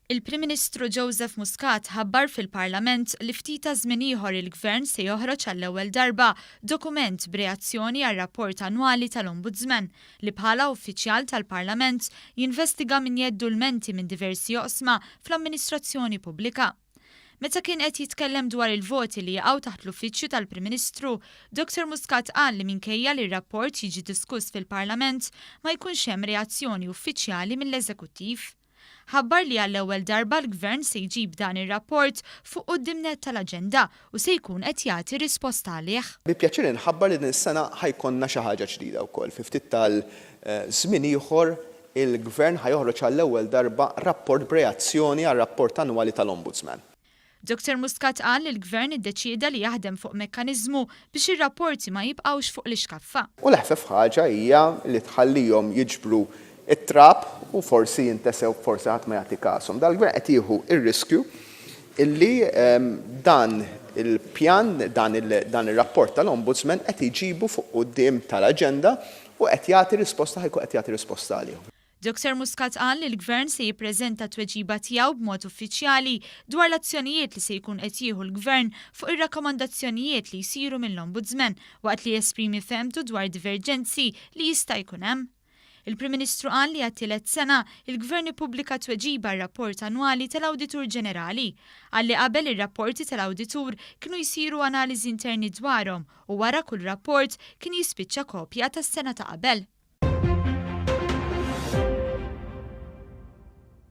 Il-Prim Ministru Joseph Muscat ħabbar fil-Parlament li ftit ta' żmien ieħor il-Gvern se joħroġ għall-ewwel darba dokument b'reazzjoni għar-rapport annwali tal-Ombudsman li bħala uffiċjal tal-Parlament jinvestiga min jeddu l-menti minn diversi oqsma fl-amministrazzjoni pubblika. Meta kien qed jitkellem dwar il-voti li jaqgħu taħt l-uffiċċju tal-Prim Ministru, Dr. Muscat qal li minkejja li r-rapport jiġi diskuss fil-Parlament ma jkunx hemm reazzjoni uffiċjali mill-Eżekuttiv. Ħabbar li għall-ewwel darba l-Gvern se jġib dan ir-rapport fuq qudiemnet tal-aġenda u se jkun qed jagħti risposta għalih. Bi pjaċir inħabbar li din is-sena ħajkonna xi ħaġa ġdida wkoll. Fi ftit tal-żmien ieħor il-Gvern ħajoħroġ għall-ewwel darba rapport b'reazzjoni għar-rapport annwali tal-Ombudsman. Dr. Muscat qal li l-Gvern iddeċieda li jaħdem fuq mekkaniżmu biex ir-rapporti ma jibqgħux fuq l-ixkaffa. U l-ħfef ħaġa hija li tħallihom jiġbru it-trab u forsi jintesew forsi ħadd ma jagħti każhom. Dal-Gvern qed jieħu r-riskju illi dan il-pjan, dan ir-rapport tal-Ombudsman qed iġibu fuq quddiem tal-aġenda u qed jagħti risposta ħajkun qed jagħti risposta għalihom. Dr. Muscat qal li l-Gvern se jippreżenta tweġiba tiegħu b'mod uffiċjali dwar l-azzjonijiet li se jkun qed jieħu l-Gvern fuq ir-rakkomandazzjonijiet li jsiru mill-Ombudsman waqt li jesprimi fehmtu dwar diverġenzi li jista' jkun hemm. Il-Prim Ministru qal li għat-tielet sena il-Gvern ippubblika tweġiba r-rapport annwali tal-Awditur Ġenerali. Qal li qabel ir-rapporti tal-Awditur kienu jsiru analiżi interni dwarhom u wara kull rapport kien jispiċċa kopja tas-sena ta' qabel.